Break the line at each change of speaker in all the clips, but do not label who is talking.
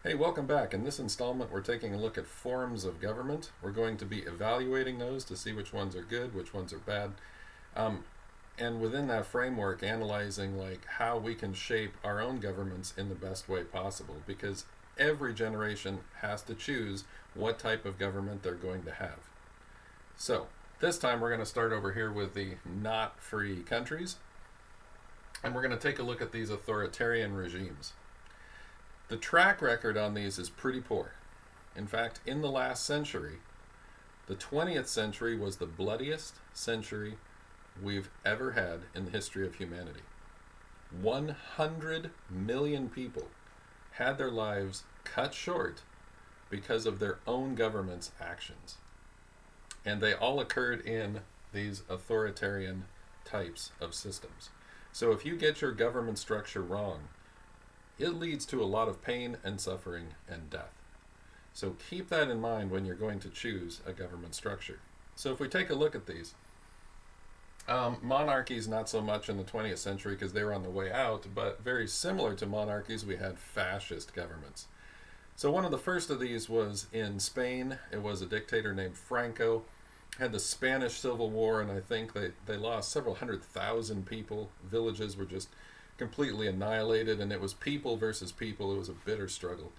Hey, welcome back. In this installment, we're taking a look at forms of government. We're going to be evaluating those to see which ones are good, which ones are bad, um, and within that framework, analyzing like how we can shape our own governments in the best way possible. Because every generation has to choose what type of government they're going to have. So this time, we're going to start over here with the not free countries, and we're going to take a look at these authoritarian regimes. The track record on these is pretty poor. In fact, in the last century, the 20th century was the bloodiest century we've ever had in the history of humanity. 100 million people had their lives cut short because of their own government's actions. And they all occurred in these authoritarian types of systems. So if you get your government structure wrong, it leads to a lot of pain and suffering and death. So keep that in mind when you're going to choose a government structure. So if we take a look at these, monarchies not so much in the 20th century because they were on the way out, but very similar to monarchies, we had fascist governments. So one of the first of these was in Spain. It was a dictator named Franco. Had the Spanish Civil War, and I think they lost several 100,000 people. Villages were just completely annihilated, and it was people versus people. It was a bitter struggle.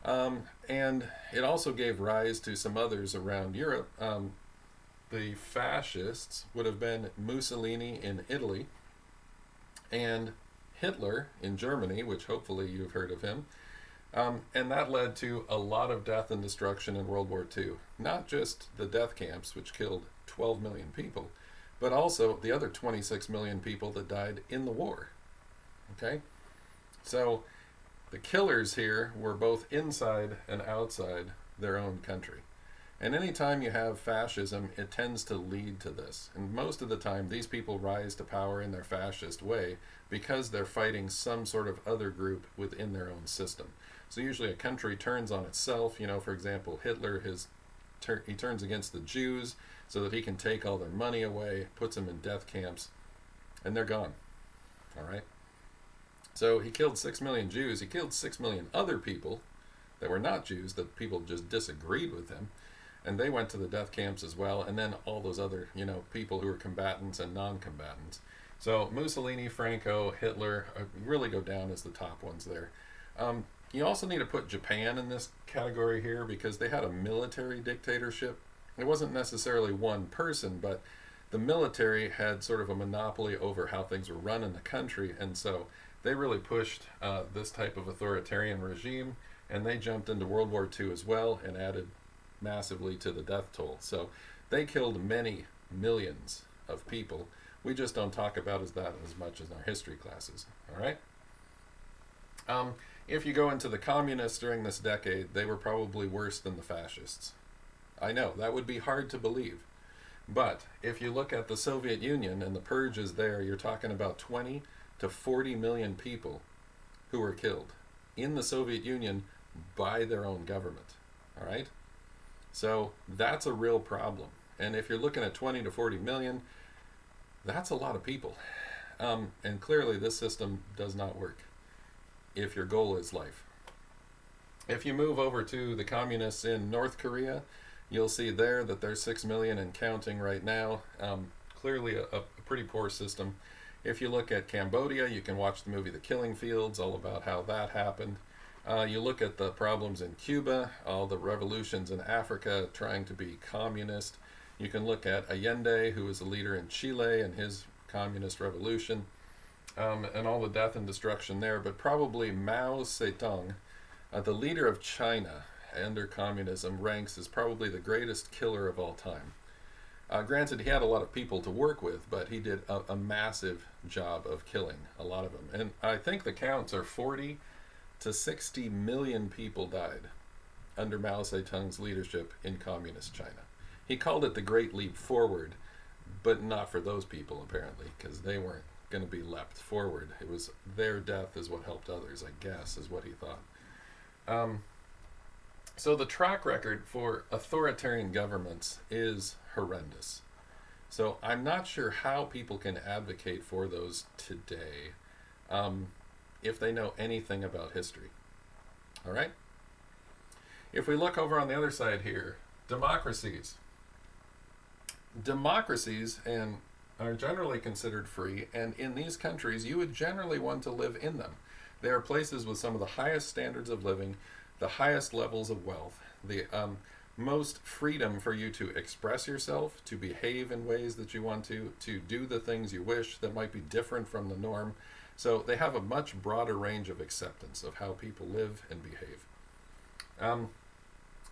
And it also gave rise to some others around Europe. The fascists would have been Mussolini in Italy and Hitler in Germany, which hopefully you've heard of him. And that led to a lot of death and destruction in World War II. Not just the death camps, which killed 12 million people, but also the other 26 million people that died in the war. Okay? So the killers here were both inside and outside their own country. And anytime you have fascism, it tends to lead to this. And most of the time, these people rise to power in their fascist way because they're fighting some sort of other group within their own system. So usually a country turns on itself. For example, Hitler, he turns against the Jews so that he can take all their money away, puts them in death camps, and they're gone. All right? So he killed 6 million Jews. He killed 6 million other people that were not Jews, that people just disagreed with him. And they went to the death camps as well. And then all those other, people who were combatants and non-combatants. So Mussolini, Franco, Hitler really go down as the top ones there. You also need to put Japan in this category here because they had a military dictatorship. It wasn't necessarily one person, but the military had sort of a monopoly over how things were run in the country. And so they really pushed this type of authoritarian regime, and they jumped into World War II as well and added massively to the death toll. So they killed many millions of people. We just don't talk about that as much as in our history classes. All right? If you go into the communists during this decade, they were probably worse than the fascists. I know, that would be hard to believe. But if you look at the Soviet Union and the purges there, you're talking about 20 to 40 million people who were killed in the Soviet Union by their own government. All right? So that's a real problem. And if you're looking at 20 to 40 million, that's a lot of people. And clearly this system does not work if your goal is life. If you move over to the communists in North Korea, you'll see there that there's 6 million and counting right now. Clearly a pretty poor system. If you look at Cambodia, you can watch the movie The Killing Fields, all about how that happened. You look at the problems in Cuba, all the revolutions in Africa trying to be communist. You can look at Allende, who was a leader in Chile and his communist revolution, and all the death and destruction there. But probably Mao Zedong, the leader of China under communism, ranks as probably the greatest killer of all time. Granted, he had a lot of people to work with, but he did a massive job of killing a lot of them. And I think the counts are 40 to 60 million people died under Mao Zedong's leadership in communist China. He called it the Great Leap Forward, but not for those people, apparently, because they weren't going to be leapt forward. It was their death is what helped others, I guess, is what he thought. So the track record for authoritarian governments is horrendous. So I'm not sure how people can advocate for those today if they know anything about history. All right? If we look over on the other side here, democracies. Democracies and are generally considered free, and in these countries, you would generally want to live in them. They are places with some of the highest standards of living, the highest levels of wealth, the most freedom for you to express yourself, to behave in ways that you want to do the things you wish that might be different from the norm. So they have a much broader range of acceptance of how people live and behave.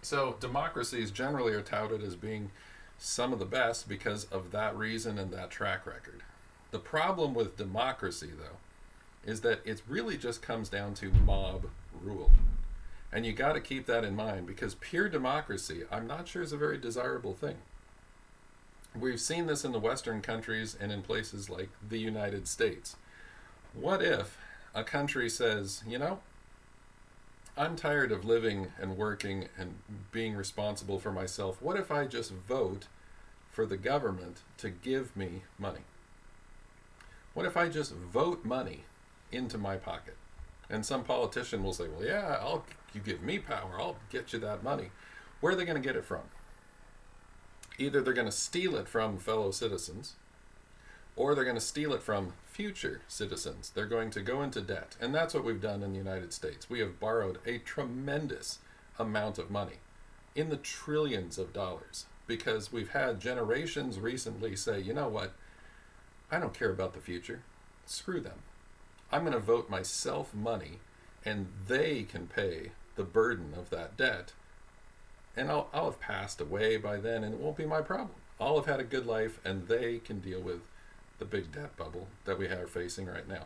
So democracies generally are touted as being some of the best because of that reason and that track record. The problem with democracy, though, is that it really just comes down to mob rule. And you got to keep that in mind, because pure democracy, I'm not sure is a very desirable thing. We've seen this in the Western countries and in places like the United States. What if a country says, you know, I'm tired of living and working and being responsible for myself. What if I just vote for the government to give me money? What if I just vote money into my pocket? And some politician will say, well, yeah, you give me power, I'll get you that money. Where are they going to get it from? Either they're going to steal it from fellow citizens, or they're going to steal it from future citizens. They're going to go into debt. And that's what we've done in the United States. We have borrowed a tremendous amount of money, in the trillions of dollars, because we've had generations recently say, you know what, I don't care about the future. Screw them. I'm going to vote myself money, and they can pay the burden of that debt. And I'll have passed away by then, and it won't be my problem. I'll have had a good life, and they can deal with the big debt bubble that we are facing right now.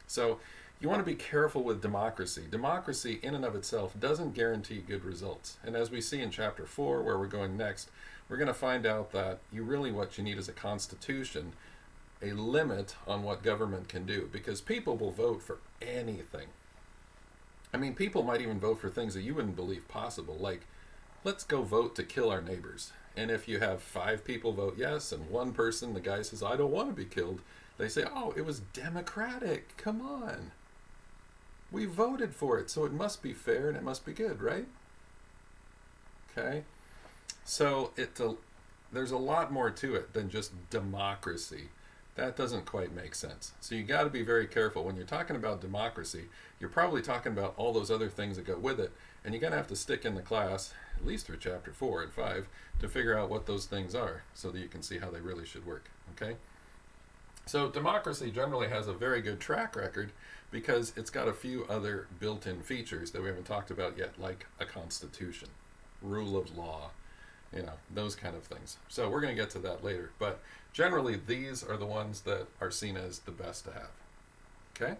So you want to be careful with democracy. Democracy in and of itself doesn't guarantee good results. And as we see in chapter 4, where we're going next, we're going to find out that what you need is a constitution, a limit on what government can do, because people will vote for anything. I mean, people might even vote for things that you wouldn't believe possible, like, let's go vote to kill our neighbors. And if you have 5 people vote yes, and one person, the guy says, I don't want to be killed, they say, oh, it was democratic, come on. We voted for it, so it must be fair and it must be good, right? Okay? So there's a lot more to it than just democracy. That doesn't quite make sense. So you got to be very careful. When you're talking about democracy, you're probably talking about all those other things that go with it, and you're going to have to stick in the class, at least through chapter 4 and 5, to figure out what those things are so that you can see how they really should work. Okay? So democracy generally has a very good track record because it's got a few other built-in features that we haven't talked about yet, like a constitution, rule of law, those kind of things. So we're going to get to that later. But generally, these are the ones that are seen as the best to have. Okay?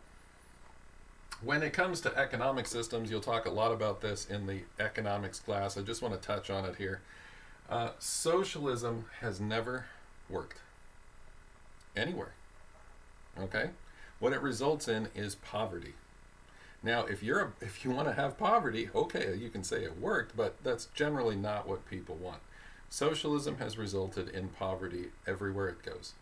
When it comes to economic systems, you'll talk a lot about this in the economics class. I just want to touch on it here. Socialism has never worked anywhere. Okay? What it results in is poverty. Now, if you want to have poverty, okay, you can say it worked, but that's generally not what people want. Socialism has resulted in poverty everywhere it goes.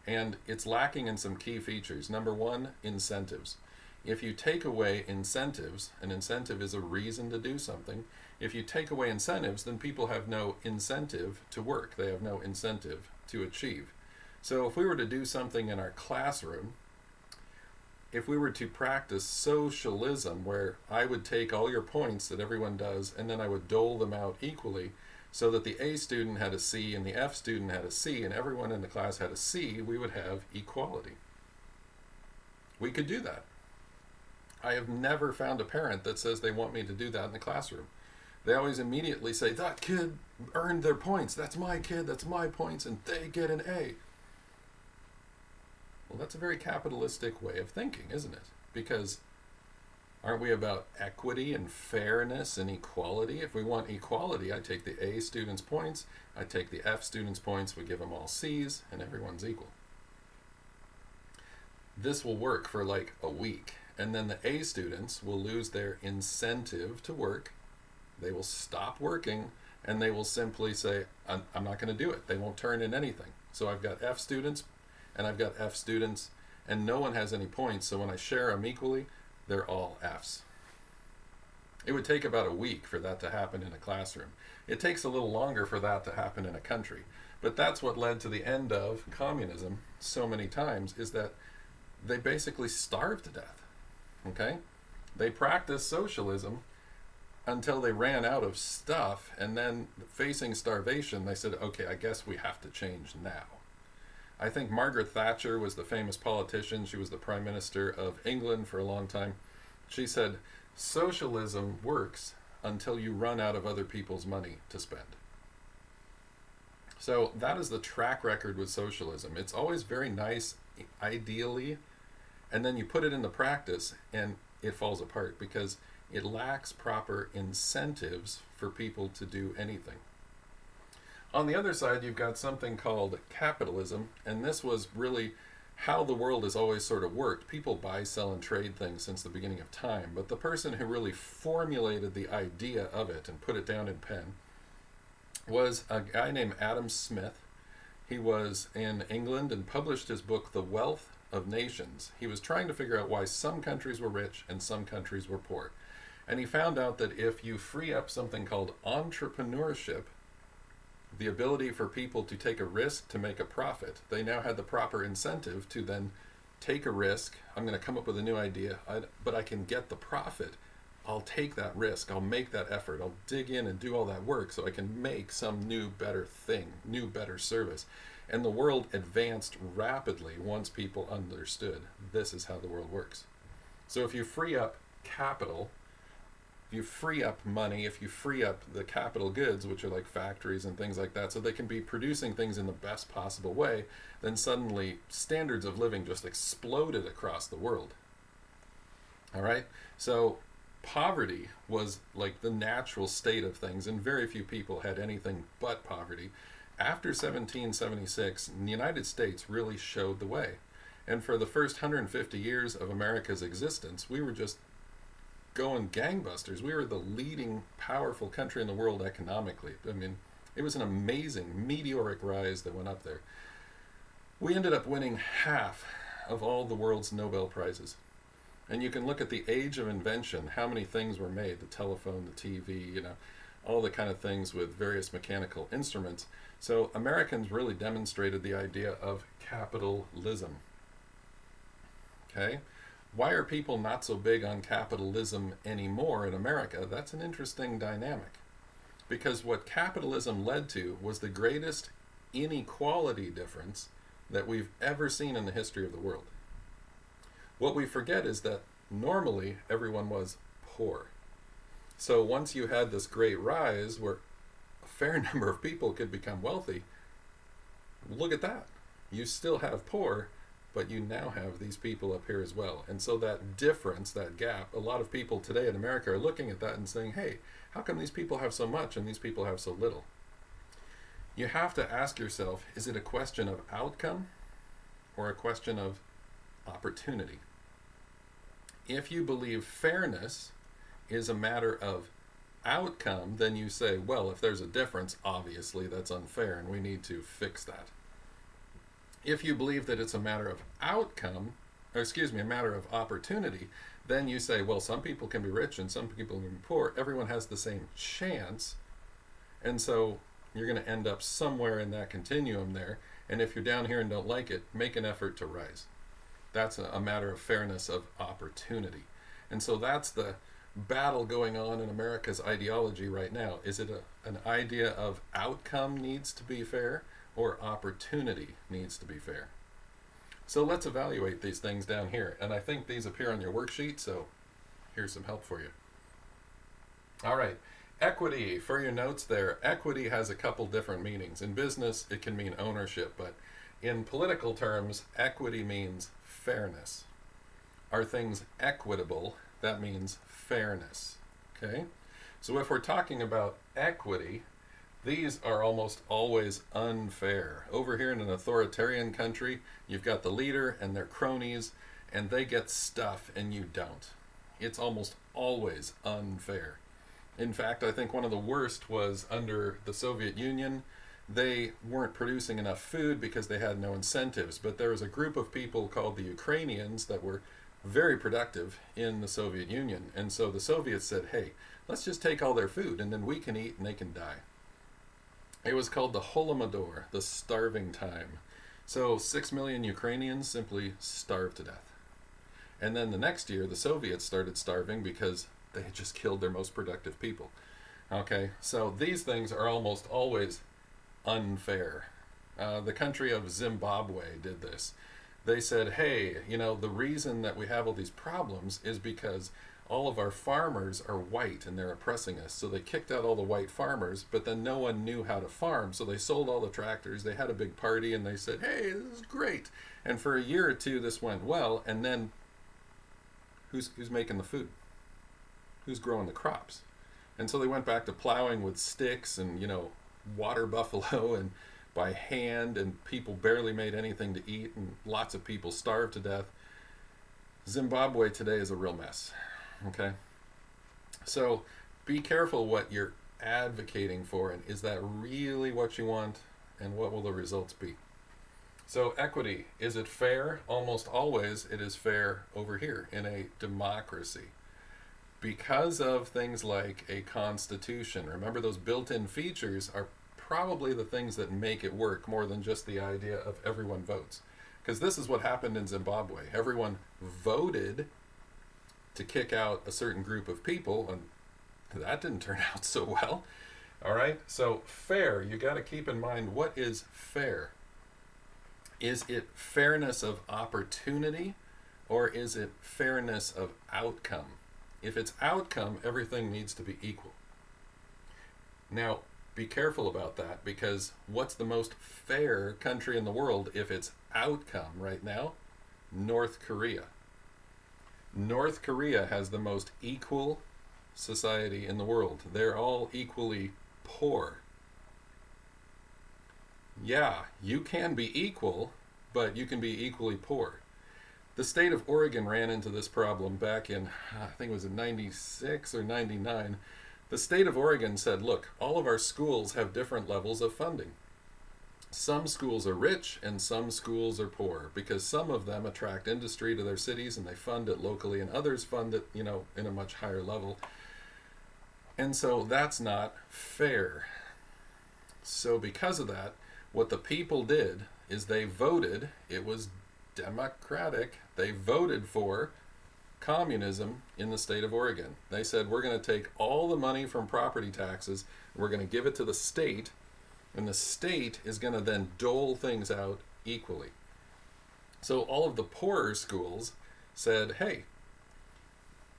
And it's lacking in some key features. Number 1, incentives. If you take away incentives, an incentive is a reason to do something. If you take away incentives, then people have no incentive to work. They have no incentive to achieve. So if we were to do something in our classroom, if we were to practice socialism, where I would take all your points that everyone does, and then I would dole them out equally, so that the A student had a C and the F student had a C, and everyone in the class had a C, we would have equality. We could do that. I have never found a parent that says they want me to do that in the classroom. They always immediately say, that kid earned their points, that's my kid, that's my points, and they get an A. Well, that's a very capitalistic way of thinking, isn't it? Because aren't we about equity and fairness and equality? If we want equality, I take the A students' points, I take the F students' points, we give them all C's, and everyone's equal. This will work for like a week, and then the A students will lose their incentive to work. They will stop working, and they will simply say, I'm not going to do it. They won't turn in anything. So I've got F students, and I've got F students, and no one has any points, so when I share them equally, they're all Fs. It would take about a week for that to happen in a classroom. It takes a little longer for that to happen in a country. But that's what led to the end of communism so many times, is that they basically starved to death. Okay? They practiced socialism until they ran out of stuff, and then facing starvation, they said, okay, I guess we have to change now. I think Margaret Thatcher was the famous politician. She was the Prime Minister of England for a long time. She said, socialism works until you run out of other people's money to spend. So that is the track record with socialism. It's always very nice, ideally, and then you put it into practice and it falls apart because it lacks proper incentives for people to do anything. On the other side, you've got something called capitalism, and this was really how the world has always sort of worked. People buy, sell, and trade things since the beginning of time, but the person who really formulated the idea of it and put it down in pen was a guy named Adam Smith. He was in England and published his book, The Wealth of Nations. He was trying to figure out why some countries were rich and some countries were poor. And he found out that if you free up something called entrepreneurship, the ability for people to take a risk to make a profit, they now had the proper incentive to then take a risk. I'm going to come up with a new idea, but I can get the profit. I'll take that risk. I'll make that effort. I'll dig in and do all that work so I can make some new, better thing, new, better service. And the world advanced rapidly once people understood this is how the world works. So if you free up capital, if you free up money, if you free up the capital goods, which are like factories and things like that, so they can be producing things in the best possible way, then suddenly standards of living just exploded across the world. All right? So poverty was like the natural state of things, and very few people had anything but poverty. After 1776, the United States really showed the way. And for the first 150 years of America's existence, we were just going gangbusters. We were the leading powerful country in the world economically. I mean, it was an amazing meteoric rise that went up there. We ended up winning half of all the world's Nobel Prizes. And you can look at the age of invention, how many things were made, the telephone, the TV, all the kind of things with various mechanical instruments. So Americans really demonstrated the idea of capitalism. Okay? Why are people not so big on capitalism anymore in America? That's an interesting dynamic. Because what capitalism led to was the greatest inequality difference that we've ever seen in the history of the world. What we forget is that normally everyone was poor. So once you had this great rise where a fair number of people could become wealthy, look at that. You still have poor, but you now have these people up here as well. And so that difference, that gap, a lot of people today in America are looking at that and saying, hey, how come these people have so much and these people have so little? You have to ask yourself, is it a question of outcome or a question of opportunity? If you believe fairness is a matter of outcome, then you say, well, if there's a difference, obviously that's unfair and we need to fix that. If you believe that it's a matter of outcome, a matter of opportunity, then you say, well, some people can be rich and some people can be poor. Everyone has the same chance. And so you're going to end up somewhere in that continuum there. And if you're down here and don't like it, make an effort to rise. That's a matter of fairness of opportunity. And so that's the battle going on in America's ideology right now. Is it an idea of outcome needs to be fair or opportunity needs to be fair? So let's evaluate these things down here. And I think these appear on your worksheet, so here's some help for you. All right, equity, for your notes there. Equity has a couple different meanings. In business, it can mean ownership, but in political terms, equity means fairness. Are things equitable? That means fairness. Okay? So if we're talking about equity, these are almost always unfair. Over here in an authoritarian country, you've got the leader and their cronies, and they get stuff and you don't. It's almost always unfair. In fact, I think one of the worst was under the Soviet Union. They weren't producing enough food because they had no incentives, but there was a group of people called the Ukrainians that were very productive in the Soviet Union. And so the Soviets said, hey, let's just take all their food and then we can eat and they can die. It was called the Holodomor, the starving time. So 6 million Ukrainians simply starved to death. And then the next year, the Soviets started starving because they had just killed their most productive people. Okay, so these things are almost always unfair. The country of Zimbabwe did this. They said, hey, the reason that we have all these problems is because all of our farmers are white and they're oppressing us. So they kicked out all the white farmers, but then no one knew how to farm. So they sold all the tractors. They had a big party and they said, hey, this is great. And for a year or two, this went well. And then who's making the food? Who's growing the crops? And so they went back to plowing with sticks and, water buffalo and by hand, and people barely made anything to eat, and lots of people starved to death. Zimbabwe today is a real mess. Okay? So be careful what you're advocating for, and is that really what you want, and what will the results be? So equity, is it fair? Almost always it is fair over here in a democracy. Because of things like a constitution. Remember, those built-in features are probably the things that make it work more than just the idea of everyone votes. Because this is what happened in Zimbabwe. Everyone voted to kick out a certain group of people, and that didn't turn out so well. All right, so fair, you got to keep in mind, what is fair? Is it fairness of opportunity, or is it fairness of outcome? If it's outcome, everything needs to be equal. Now, be careful about that, because what's the most fair country in the world if it's outcome right now? North Korea. North Korea has the most equal society in the world. They're all equally poor. Yeah, you can be equal, but you can be equally poor. The state of Oregon ran into this problem back in, I think it was in 96 or 99. The state of Oregon said, look, all of our schools have different levels of funding. Some schools are rich and some schools are poor, because some of them attract industry to their cities and they fund it locally, and others fund it, in a much higher level. And so that's not fair. So because of that, what the people did is they voted. It was democratic. They voted for communism in the state of Oregon. They said, we're going to take all the money from property taxes, we're going to give it to the state, and the state is going to then dole things out equally. So all of the poorer schools said, hey,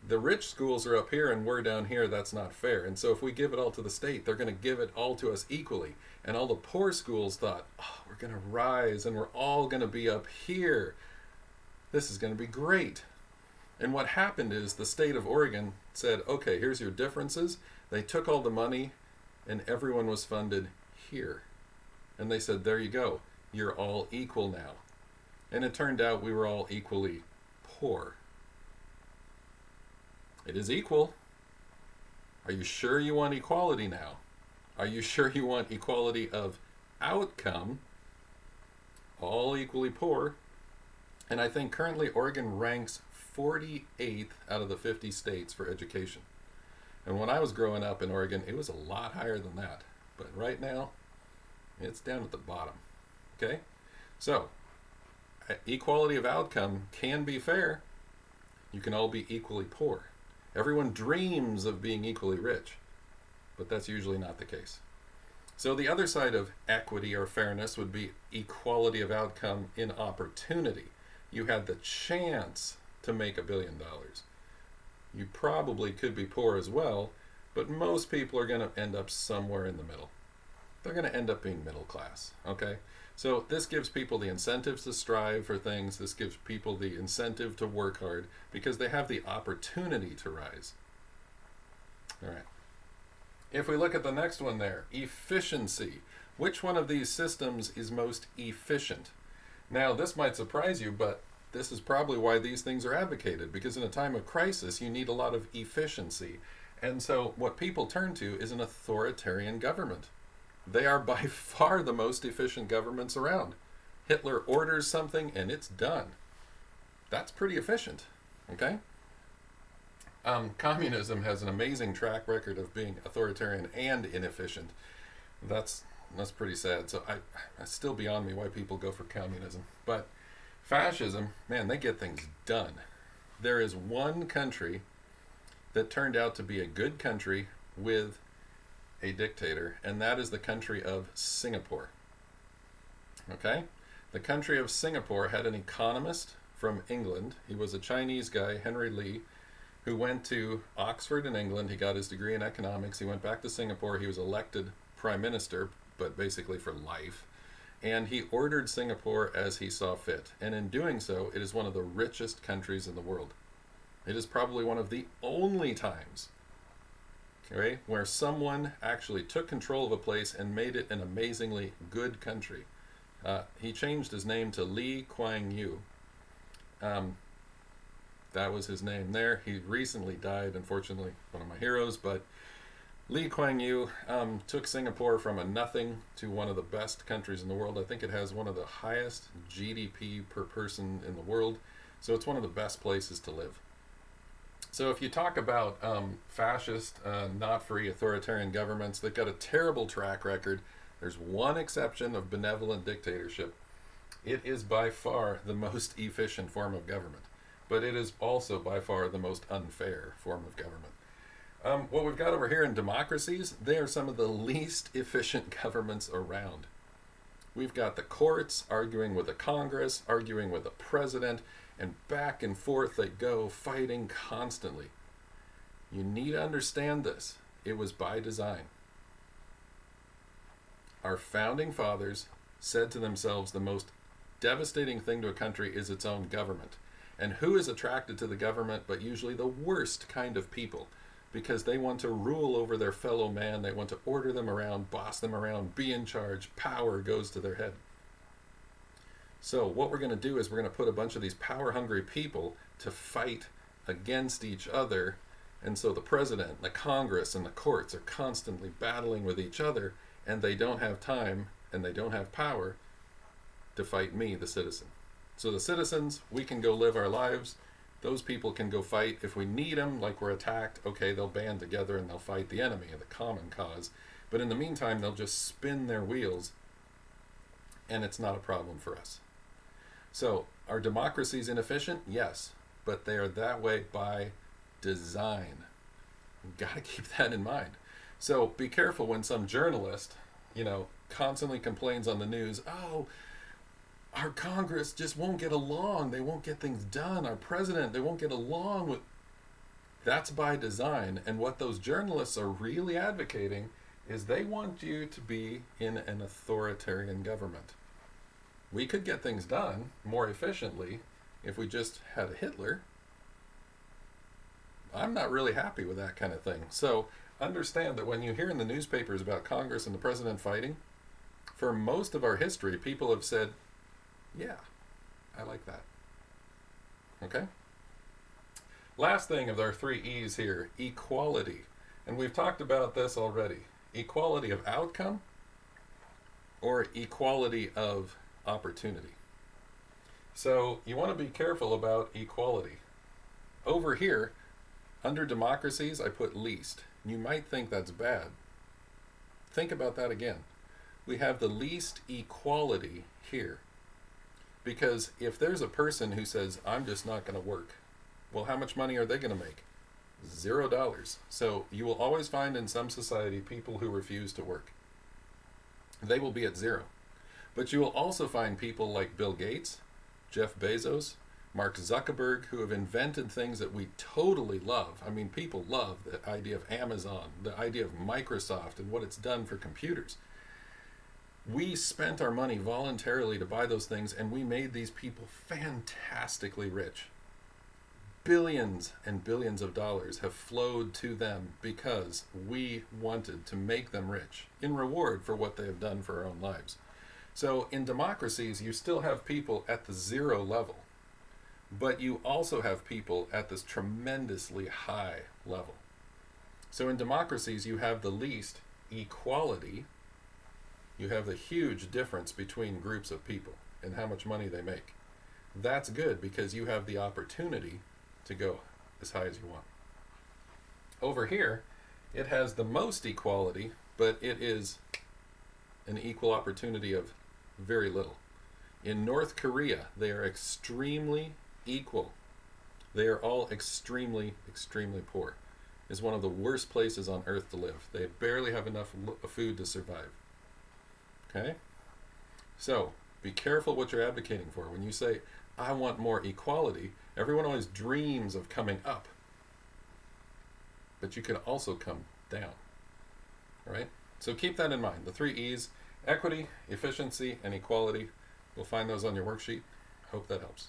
the rich schools are up here and we're down here, that's not fair. And so if we give it all to the state, they're going to give it all to us equally. And all the poor schools thought, oh, we're going to rise and we're all going to be up here. This is going to be great. And what happened is the state of Oregon said, okay, here's your differences. They took all the money and everyone was funded here. And they said, there you go. You're all equal now. And it turned out we were all equally poor. It is equal. Are you sure you want equality now? Are you sure you want equality of outcome? All equally poor. And I think currently Oregon ranks 48th out of the 50 states for education. And when I was growing up in Oregon, it was a lot higher than that. But right now, it's down at the bottom. Okay? So, equality of outcome can be fair. You can all be equally poor. Everyone dreams of being equally rich, but that's usually not the case. So the other side of equity or fairness would be equality of outcome in opportunity. You had the chance to make $1 billion. You probably could be poor as well, but most people are going to end up somewhere in the middle. They're going to end up being middle class, okay? So this gives people the incentives to strive for things. This gives people the incentive to work hard because they have the opportunity to rise. All right. If we look at the next one there, efficiency. Which one of these systems is most efficient? Now, this might surprise you, but this is probably why these things are advocated, because in a time of crisis, you need a lot of efficiency. And so what people turn to is an authoritarian government. They are by far the most efficient governments around. Hitler orders something and it's done. That's pretty efficient. Okay? Communism has an amazing track record of being authoritarian and inefficient. That's that's pretty sad. So it's still beyond me why people go for communism. But fascism, man, they get things done. There is one country that turned out to be a good country with a dictator, and that is the country of Singapore. Okay? The country of Singapore had an economist from England. He was a Chinese guy, Henry Lee, who went to Oxford in England. He got his degree in economics. He went back to Singapore. He was elected prime minister, but basically for life. And he ordered Singapore as he saw fit. And in doing so, it is one of the richest countries in the world. It is probably one of the only times, okay, where someone actually took control of a place and made it an amazingly good country. He changed his name to Lee Kuan Yew. That was his name there. He recently died, unfortunately, one of my heroes, but Lee Kuan Yew took Singapore from a nothing to one of the best countries in the world. I think it has one of the highest GDP per person in the world, so it's one of the best places to live. So if you talk about fascist, not free authoritarian governments, they've got a terrible track record. There's one exception of benevolent dictatorship. It is by far the most efficient form of government, but it is also by far the most unfair form of government. What we've got over here in democracies, they are some of the least efficient governments around. We've got the courts arguing with the Congress, arguing with the president, and back and forth they go, fighting constantly. You need to understand this. It was by design. Our founding fathers said to themselves the most devastating thing to a country is its own government. And who is attracted to the government but usually the worst kind of people? Because they want to rule over their fellow man, they want to order them around, boss them around, be in charge, power goes to their head. So what we're going to do is we're going to put a bunch of these power-hungry people to fight against each other, and so the president, the Congress, and the courts are constantly battling with each other, and they don't have time, and they don't have power to fight me, the citizen. So the citizens, we can go live our lives. Those people can go fight. If we need them, like we're attacked, okay, they'll band together and they'll fight the enemy, the common cause. But in the meantime, they'll just spin their wheels, and it's not a problem for us. So, are democracies inefficient? Yes, but they are that way by design. You've got to keep that in mind. So, be careful when some journalist, constantly complains on the news, oh, our Congress just won't get along. They won't get things done. Our president, they won't get along with... That's by design. And what those journalists are really advocating is they want you to be in an authoritarian government. We could get things done more efficiently if we just had a Hitler. I'm not really happy with that kind of thing. So understand that when you hear in the newspapers about Congress and the president fighting, for most of our history, people have said, yeah, I like that. Okay? Last thing of our 3 E's here, equality. And we've talked about this already. Equality of outcome or equality of opportunity. So you want to be careful about equality. Over here, under democracies, I put least. You might think that's bad. Think about that again. We have the least equality here. Because if there's a person who says, I'm just not going to work, well, how much money are they going to make? $0. So you will always find in some society people who refuse to work. They will be at zero. But you will also find people like Bill Gates, Jeff Bezos, Mark Zuckerberg, who have invented things that we totally love. I mean, people love the idea of Amazon, the idea of Microsoft, and what it's done for computers. We spent our money voluntarily to buy those things, and we made these people fantastically rich. Billions and billions of dollars have flowed to them because we wanted to make them rich in reward for what they have done for our own lives. So in democracies, you still have people at the zero level, but you also have people at this tremendously high level. So in democracies, you have the least equality. You have the huge difference between groups of people and how much money they make. That's good because you have the opportunity to go as high as you want. Over here, it has the most equality, but it is an equal opportunity of very little. In North Korea, they are extremely equal. They are all extremely, extremely poor. It's one of the worst places on earth to live. They barely have enough food to survive. Okay? So, be careful what you're advocating for. When you say, I want more equality, everyone always dreams of coming up. But you can also come down. All right? So keep that in mind. The 3 E's: equity, efficiency, and equality. You'll find those on your worksheet. Hope that helps.